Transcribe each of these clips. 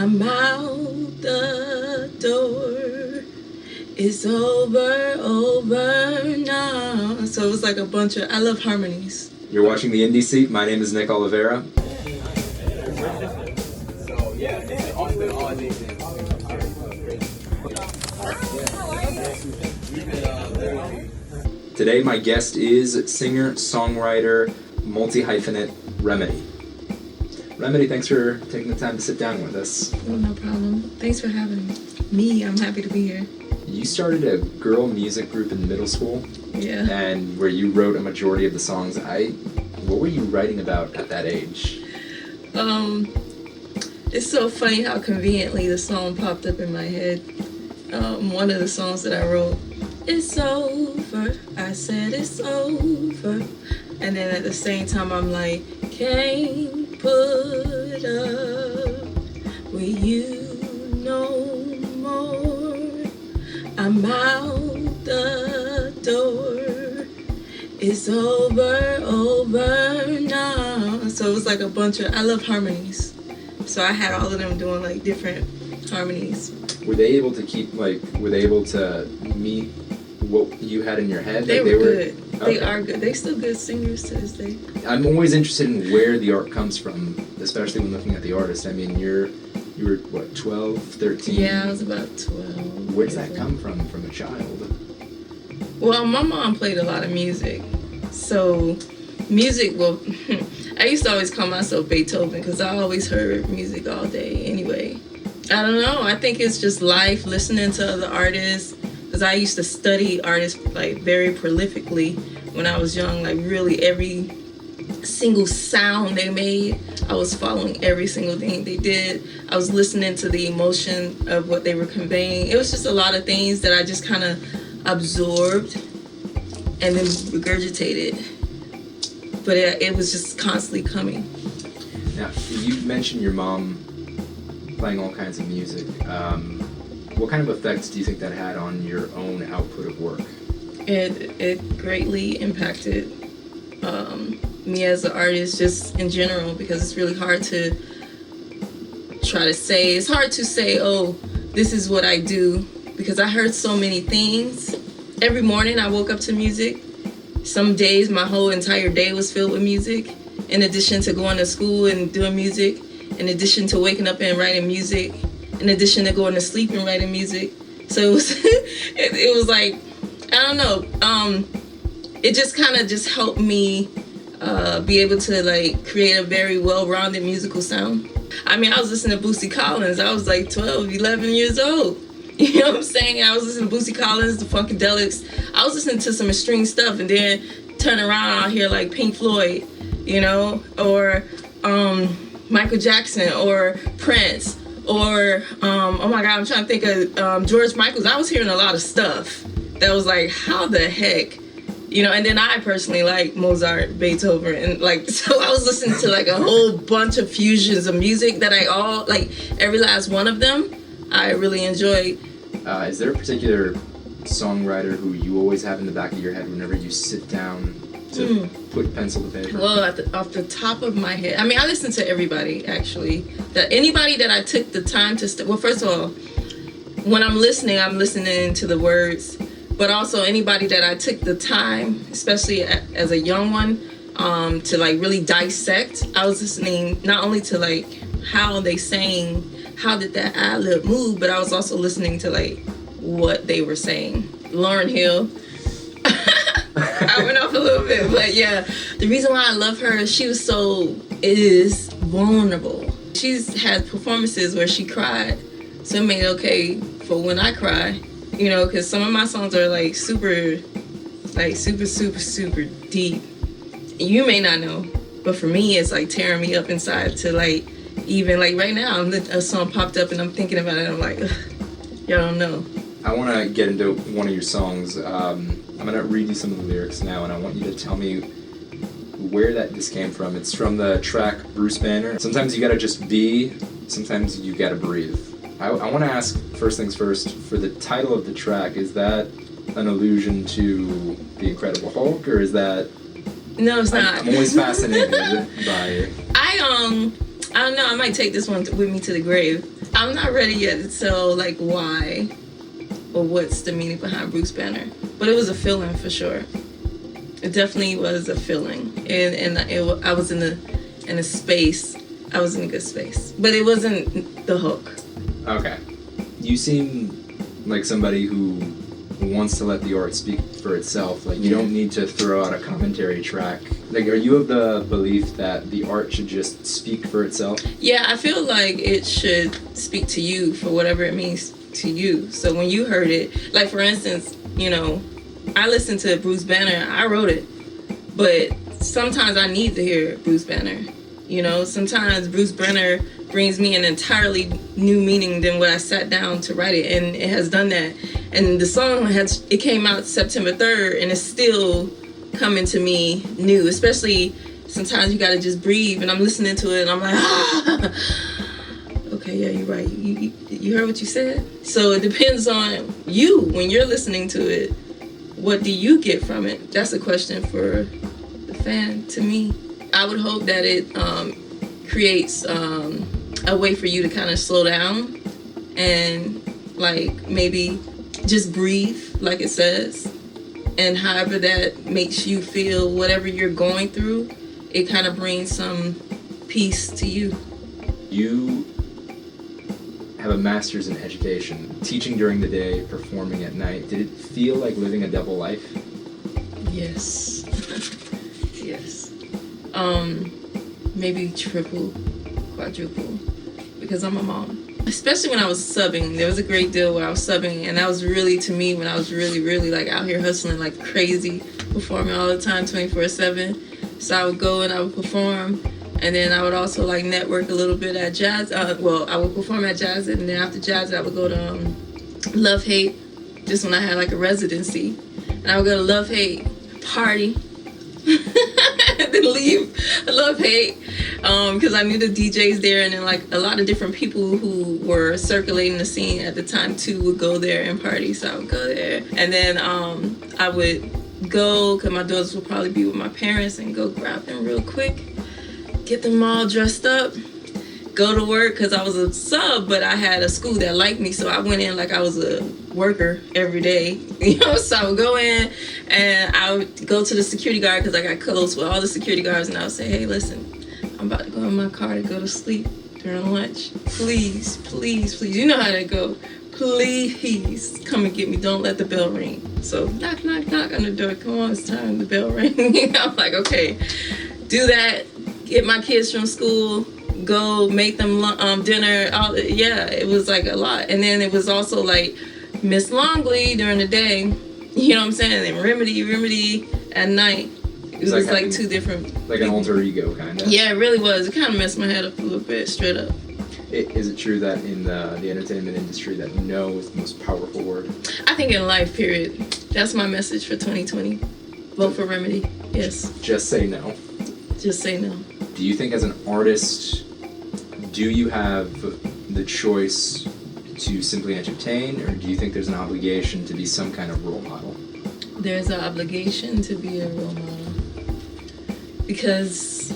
I'm out the door. It's over now. So it was like a bunch of, I love harmonies. You're watching The Indie Seat. My name is Nick Olivera. Today my guest is singer, songwriter, multi-hyphenate Remedy. Remedy, thanks for taking the time to sit down with us. Oh, no problem. Thanks for having me. I'm happy to be here. You started a girl music group in middle school. Yeah. And where you wrote a majority of the songs. What were you writing about at that age? It's so funny how conveniently the song popped up in my head. One of the songs that I wrote, it's over, I said it's over. And then at the same time I'm like, can't put up with you no more. I'm out the door. It's over now. So it was like a bunch of, I love harmonies. So I had all of them doing like different harmonies. Were they able to meet what you had in your head? They were good. Okay. They are good. They're still good singers to this day. I'm always interested in where the art comes from, especially when looking at the artist. I mean, you were what, 12, 13? Yeah, I was about 12. Where does that come from a child? Well, my mom played a lot of music. So music, well, I used to always call myself Beethoven because I always heard music all day anyway. I don't know. I think it's just life, listening to other artists. Because I used to study artists like very prolifically when I was young. Like really every single sound they made, I was following every single thing they did. I was listening to the emotion of what they were conveying. It was just a lot of things that I just kind of absorbed and then regurgitated. But it was just constantly coming. Now, you mentioned your mom playing all kinds of music. What kind of effects do you think that had on your own output of work? It greatly impacted me as an artist, just in general, because it's really hard to try to say. It's hard to say, oh, this is what I do, because I heard so many things. Every morning I woke up to music. Some days my whole entire day was filled with music, in addition to going to school and doing music, in addition to waking up and writing music, in addition to going to sleep and writing music. So it was it was like, I don't know, it just kind of just helped me be able to like create a very well-rounded musical sound. I mean, I was listening to Bootsy Collins. I was like 12, 11 years old. You know what I'm saying? I was listening to Bootsy Collins, the Funkadelics. I was listening to some extreme stuff, and then turn around out here like Pink Floyd, you know, or Michael Jackson, or Prince, or oh my God, I'm trying to think of George Michael's. I was hearing a lot of stuff that was like, how the heck, you know? And then I personally like Mozart, Beethoven, and like, so I was listening to like a whole bunch of fusions of music that I all like, every last one of them I really enjoyed. Is there a particular songwriter who you always have in the back of your head whenever you sit down to put pencil to paper? Well, off the top of my head, I mean, I listen to everybody, actually. That anybody that I took the time to well, first of all, when I'm listening to the words, but also anybody that I took the time, especially as a young one, to like really dissect. I was listening not only to like how they sang, how did that ad-lib move, but I was also listening to like what they were saying. Lauryn Hill. I went off a little bit, but yeah. The reason why I love her is she is vulnerable. She's had performances where she cried, so it made it okay for when I cry, you know, because some of my songs are like super deep. You may not know, but for me, it's like tearing me up inside to like, even like right now, a song popped up and I'm thinking about it, and I'm like, ugh, y'all don't know. I want to get into one of your songs. I'm going to read you some of the lyrics now, and I want you to tell me where this came from. It's from the track Bruce Banner. Sometimes you gotta just be, sometimes you gotta breathe. I want to ask, first things first, for the title of the track, is that an allusion to The Incredible Hulk, or is that... No, it's not. I'm always fascinated by... I don't know, I might take this one with me to the grave. I'm not ready yet to tell like why or what's the meaning behind Bruce Banner, but it was a feeling for sure. It definitely was a feeling, and I was in a space. I was in a good space, but it wasn't the hook. Okay. You seem like somebody who wants to let the art speak for itself. Like, you don't need to throw out a commentary track. Like, are you of the belief that the art should just speak for itself? Yeah, I feel like it should speak to you for whatever it means to you. So when you heard it, like for instance, you know, I listened to Bruce Banner, I wrote it, but sometimes I need to hear Bruce Banner. You know, sometimes Bruce Banner brings me an entirely new meaning than what I sat down to write it, and it has done that. And the song it came out September 3rd, and it's still coming to me new. Especially sometimes you gotta just breathe, and I'm listening to it, and I'm like, okay, yeah, you're right. You heard what you said. So it depends on you when you're listening to it. What do you get from it? That's a question for the fan. To me, I would hope that it creates a way for you to kind of slow down and like maybe just breathe, like it says, and however that makes you feel, whatever you're going through, it kind of brings some peace to you. You have a master's in education, teaching during the day, performing at night. Did it feel like living a double life? Yes. Yes. Maybe triple, quadruple, because I'm a mom. Especially when I was subbing, there was a great deal where I was subbing, and that was really, to me, when I was really like out here hustling like crazy, performing all the time, 24/7. So I would go and I would perform, and then I would also like network a little bit at jazz. I would perform at jazz, and then after jazz, I would go to Love Hate, just when I had like a residency, and I would go to Love Hate, party, and then leave Love Hate, because I knew the DJs there, and then like a lot of different people who were circulating the scene at the time too would go there and party. So I would go there, and then I would go, because my daughters would probably be with my parents, and go grab them real quick, get them all dressed up, go to work, because I was a sub, but I had a school that liked me, so I went in like I was a worker every day, you know. So I would go in, and I would go to the security guard, because I got close with all the security guards, and I would say, hey, listen, I'm about to go in my car to go to sleep during lunch. Please, please, please, you know how that go. Please come and get me. Don't let the bell ring. So knock, knock, knock on the door. Come on, it's time. The bell ring. I'm like, okay, do that. Get my kids from school. Go make them dinner. Yeah, it was like a lot. And then it was also like Miss Longley during the day. You know what I'm saying? And Remedy at night. It was like two different. Like an alter ego, kind of. Yeah, it really was. It kind of messed my head up a little bit, straight up. Is it true that in the entertainment industry that no is the most powerful word? I think in life, period. That's my message for 2020. Vote for Remedy. Yes. Just say no. Just say no. Do you think as an artist, do you have the choice to simply entertain, or do you think there's an obligation to be some kind of role model? There's an obligation to be a role model. Because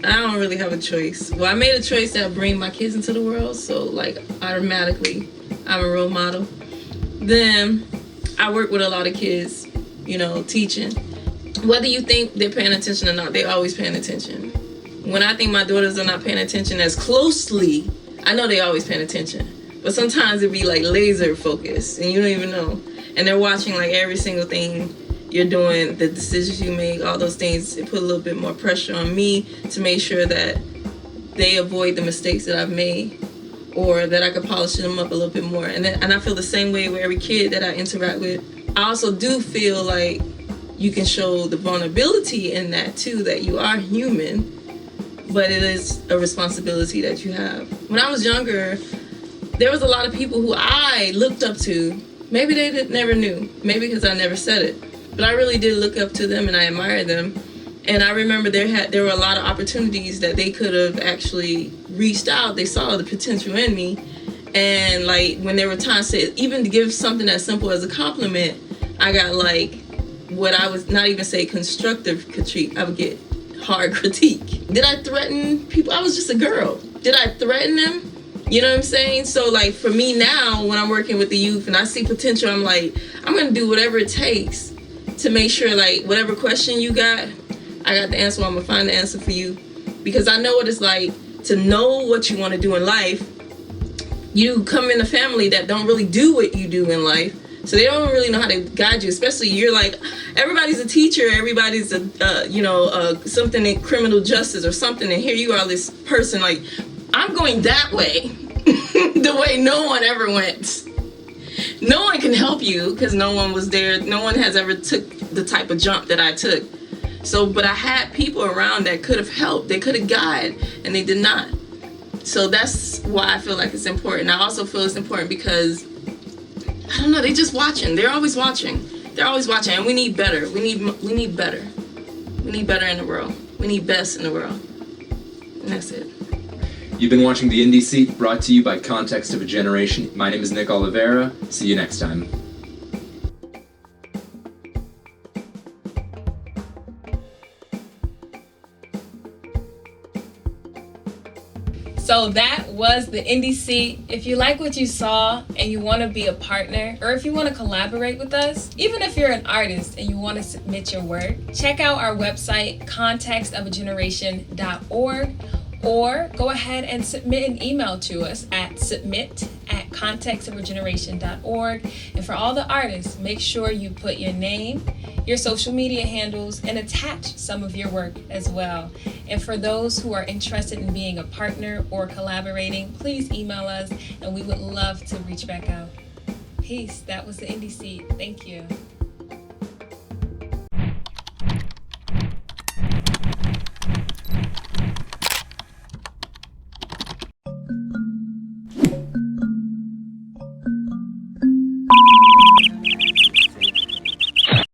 I don't really have a choice. Well, I made a choice that bring my kids into the world, so like automatically I'm a role model. Then I work with a lot of kids, you know, teaching. Whether you think they're paying attention or not, they're always paying attention. When I think my daughters are not paying attention as closely, I know they're always paying attention. But sometimes it'd be like laser focused, and you don't even know. And they're watching like every single thing you're doing, the decisions you make, all those things. It put a little bit more pressure on me to make sure that they avoid the mistakes that I've made, or that I could polish them up a little bit more. And I feel the same way with every kid that I interact with. I also do feel like you can show the vulnerability in that too, that you are human, but it is a responsibility that you have. When I was younger, there was a lot of people who I looked up to. Maybe they never knew, maybe because I never said it. But I really did look up to them, and I admired them. And I remember there were a lot of opportunities that they could have actually reached out. They saw the potential in me. And like when there were times to even to give something as simple as a compliment, I got like what I was not even say constructive critique. I would get hard critique. Did I threaten people? I was just a girl. Did I threaten them? You know what I'm saying? So like for me now, when I'm working with the youth and I see potential, I'm like, I'm gonna do whatever it takes to make sure like whatever question you got, I got the answer. I'm gonna find the answer for you, because I know what it's like to know what you want to do in life. You come in a family that don't really do what you do in life, so they don't really know how to guide you. Especially you're like, everybody's a teacher, everybody's a something in criminal justice or something, and here you are, this person like, I'm going that way, the way no one ever went. No one can help you because no one was there. No one has ever took the type of jump that I took. So, but I had people around that could have helped. They could have guided, and they did not. So that's why I feel like it's important. I also feel it's important because, I don't know, they just watching. They're always watching. They're always watching, and we need better. We need better. We need better in the world. We need best in the world. And that's it. You've been watching The Indie Seat, brought to you by Context of a Generation. My name is Nick Olivera. See you next time. So that was The Indie Seat. If you like what you saw and you want to be a partner, or if you want to collaborate with us, even if you're an artist and you want to submit your work, check out our website, contextofageneration.org, or go ahead and submit an email to us at submit@contextofageneration.org. And for all the artists, make sure you put your name, your social media handles, and attach some of your work as well. And for those who are interested in being a partner or collaborating, please email us and we would love to reach back out. Peace. That was The Indie Seat. Thank you.